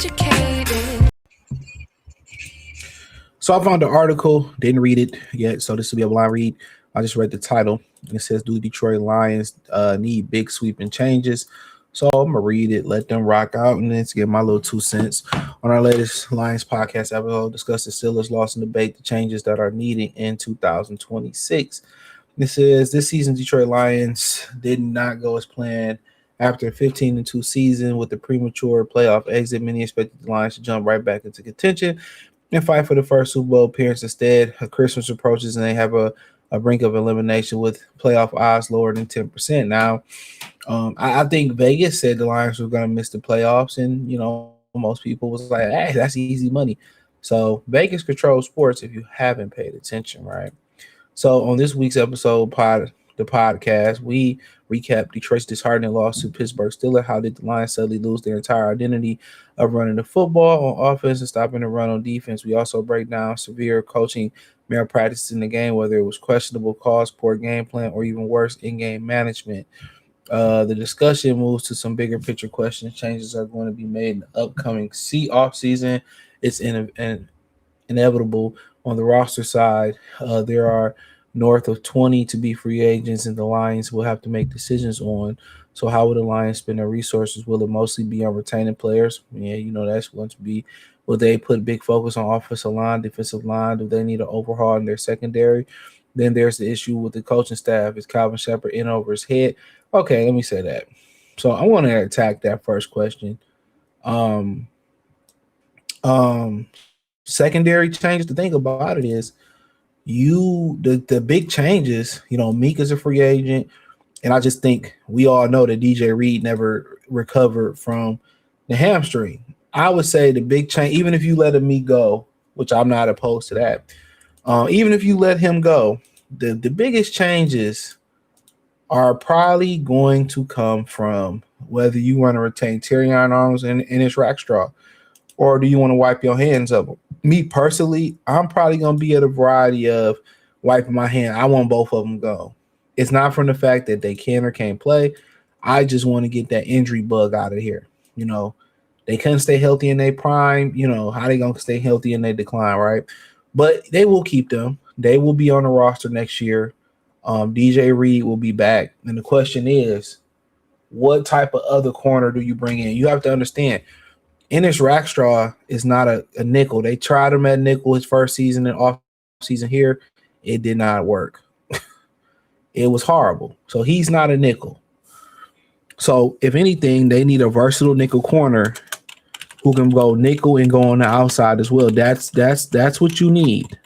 educated. So I found the article, didn't read it yet, so this will be a blind read. I just read the title. And it says, "Do Detroit Lions need big sweeping changes?" So I'm gonna read it, let them rock out, and then to give my little 2 cents on our latest Lions podcast episode. Discuss the Steelers' loss and debate the changes that are needed in 2026. This says this season Detroit Lions did not go as planned. After a 15-2 season with the premature playoff exit, many expected the Lions to jump right back into contention and fight for the first Super Bowl appearance. Instead, Christmas approaches and they have a brink of elimination with playoff odds lower than 10%. Now, I think Vegas said the Lions were going to miss the playoffs, and most people was like, "Hey, that's easy money." So Vegas controls sports if you haven't paid attention, right? So on this week's episode the podcast, we recap Detroit's disheartening loss to Pittsburgh Steelers. How did the Lions suddenly lose their entire identity of running the football on offense and stopping the run on defense? We also break down severe coaching malpractice in the game, whether it was questionable calls, poor game plan, or even worse, in-game management. The discussion moves to some bigger picture questions. Changes are going to be made in the upcoming off season. It's inevitable on the roster side. There are north of 20 to be free agents, and the Lions will have to make decisions on. So, how will the Lions spend their resources? Will it mostly be on retaining players? Yeah, that's going to be. Will they put big focus on offensive line, defensive line? Do they need an overhaul in their secondary? Then there's the issue with the coaching staff. Is Calvin Shepard in over his head? Okay, let me say that. So I want to attack that first question. Um, Secondary changes. The thing about it is the big changes, Meek is a free agent, and I just think we all know that DJ Reed never recovered from the hamstring. I would say the big change, even if you let him go, which I'm not opposed to that, even if you let him go, the biggest changes are probably going to come from whether you want to retain Terrion Arms and his rack straw, or do you want to wipe your hands of them? Me personally, I'm probably going to be at a variety of wiping my hand. I want both of them go. It's not from the fact that they can or can't play. I just want to get that injury bug out of here. They couldn't stay healthy in their prime. How they going to stay healthy in their decline, right? But they will keep them. They will be on the roster next year. DJ Reed will be back. And the question is, what type of other corner do you bring in? You have to understand, Ennis Rackstraw is not a nickel. They tried him at nickel his first season and off season here. It did not work. It was horrible. So he's not a nickel. So if anything, they need a versatile nickel corner who can go nickel and go on the outside as well. That's what you need.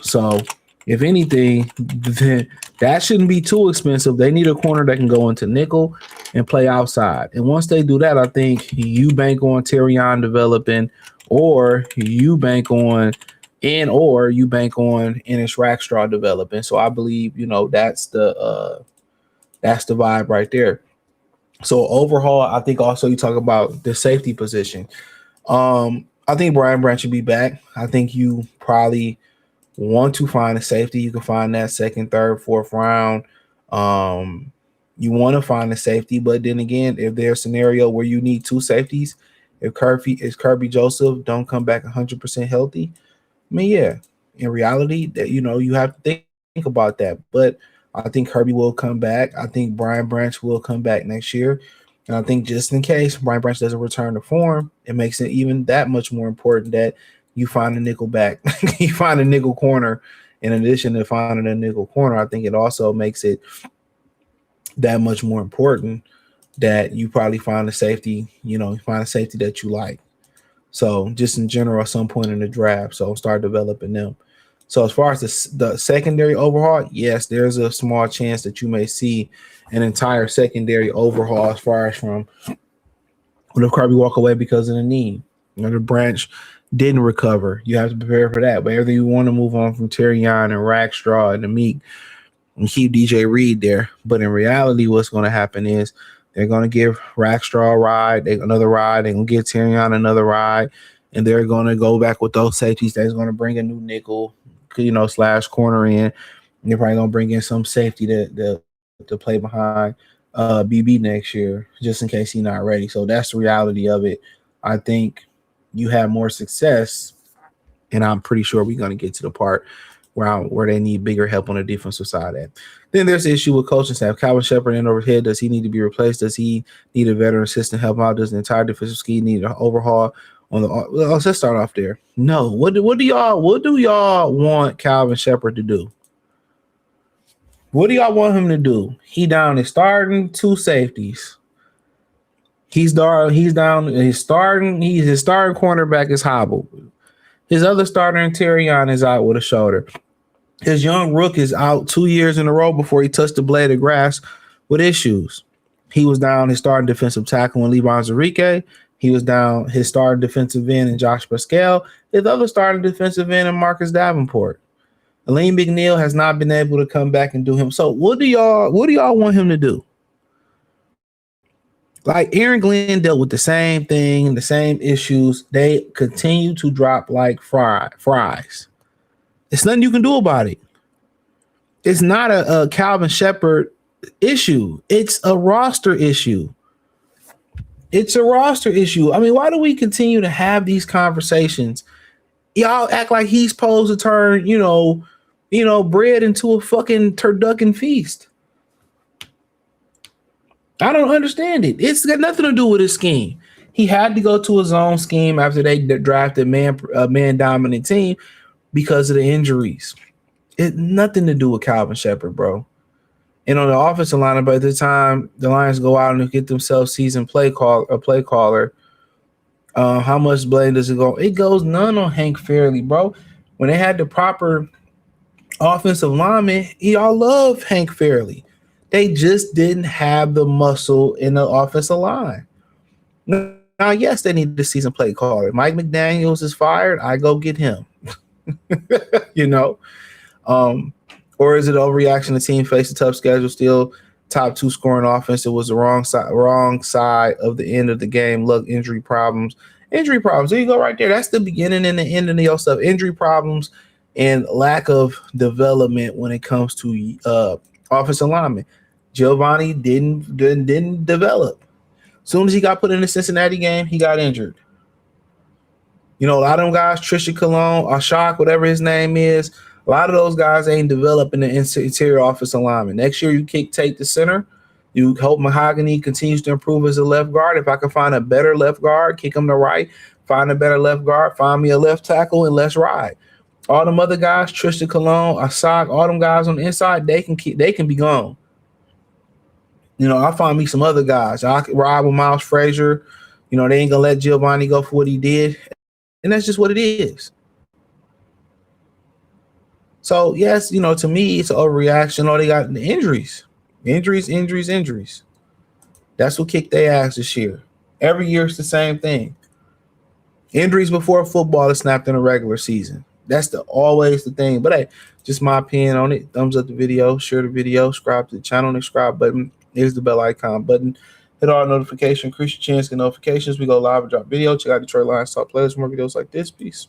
So if anything, then that shouldn't be too expensive. They need a corner that can go into nickel and play outside. And once they do that, I think you bank on Terrion developing, or you bank on Ennis Rackstraw developing. So I believe, that's the vibe right there. So overall, I think also you talk about the safety position. I think Brian Branch should be back. I think you probably want to find a safety. You can find that second, third, fourth round. You want to find a safety, but then again, if there's a scenario where you need two safeties, if Kirby Joseph don't come back 100% healthy, I mean, yeah, in reality, that you have to think about that. But I think Kirby will come back. I think Brian Branch will come back next year. And I think just in case Brian Branch doesn't return to form, it makes it even that much more important that you find a nickel back. You find a nickel corner. In addition to finding a nickel corner, I think it also makes it that much more important that you probably find a safety, find a safety that you like. So just in general, at some point in the draft, so start developing them. So as far as the secondary overhaul, yes, there's a small chance that you may see an entire secondary overhaul as far as from what if Kirby walk away because of the knee, the Branch didn't recover. You have to prepare for that. But everything you want to move on from Terrion and Rackstraw and the Meek and keep DJ Reed there. But in reality, what's going to happen is they're going to give Rackstraw a ride, another ride. They're going to give Terrion another ride. And they're going to go back with those safeties. They're going to bring a new nickel, slash corner in. And they're probably going to bring in some safety to play behind BB next year, just in case he's not ready. So that's the reality of it. I think you have more success, and I'm pretty sure we're going to get to the part where they need bigger help on the defensive side. At then there's the issue with coaching staff. Calvin Shepard in over here. Does he need to be replaced? Does he need a veteran assistant help out? Does the entire defensive scheme need an overhaul? Well, let's start off there. No. What do y'all want Calvin Shepard to do? What do y'all want him to do? He down his starting two safeties. He's down his starting cornerback is hobbled. His other starter Interion is out with a shoulder. His young rook is out 2 years in a row before he touched the blade of grass with issues. He was down his starting defensive tackle in Levon Zarique. He was down his starting defensive end in Josh Pascal. His other starting defensive end in Marcus Davenport. Elaine McNeil has not been able to come back and do him. So what do y'all want him to do? Like Aaron Glenn dealt with the same thing, the same issues. They continue to drop like fries. There's nothing you can do about it. It's not a Calvin Shepard issue. It's a roster issue. It's a roster issue. I mean, why do we continue to have these conversations? Y'all act like he's supposed to turn, bread into a fucking turducken feast. I don't understand it. It's got nothing to do with his scheme. He had to go to his own scheme after they drafted a man dominant team because of the injuries. It nothing to do with Calvin Shepard, bro. And on the offensive line, by the time the Lions go out and get themselves seasoned play caller, how much blame does it go? It goes none on Hank Fairley, bro. When they had the proper offensive lineman, y'all love Hank Fairley. They just didn't have the muscle in the offensive line. Now, yes, they need the season play caller. Mike McDaniels is fired. I go get him. Or is it overreaction? The team faced a tough schedule, still top 2 scoring offense. It was the wrong side of the end of the game. Look, injury problems. There you go right there. That's the beginning and the end of your stuff. Injury problems and lack of development when it comes to offensive lineman. Giovanni didn't develop. As soon as he got put in the Cincinnati game, he got injured. A lot of them guys, Trisha Cologne, Ashok, whatever his name is, a lot of those guys ain't developing the interior offensive lineman. Next year, you take the center. You hope Mahogany continues to improve as a left guard. If I can find a better left guard, kick him to right. Find a better left guard. Find me a left tackle, and let's ride. All them other guys, Tristan Cologne, Asak, all them guys on the inside, they can be gone. I'll find me some other guys. I can ride with Miles Frazier. They ain't gonna let Giovanni go for what he did, and that's just what it is. So yes, to me, it's an overreaction. They got the injuries. That's what kicked their ass this year. Every year it's the same thing. Injuries before football is snapped in a regular season. That's always the thing. But hey, just my opinion on it. Thumbs up the video, share the video, subscribe to the channel, and subscribe button. Here's the bell icon button. Hit all notifications, increase your chance to get notifications. We go live and drop video. Check out Detroit Lions top players, more videos like this. Peace.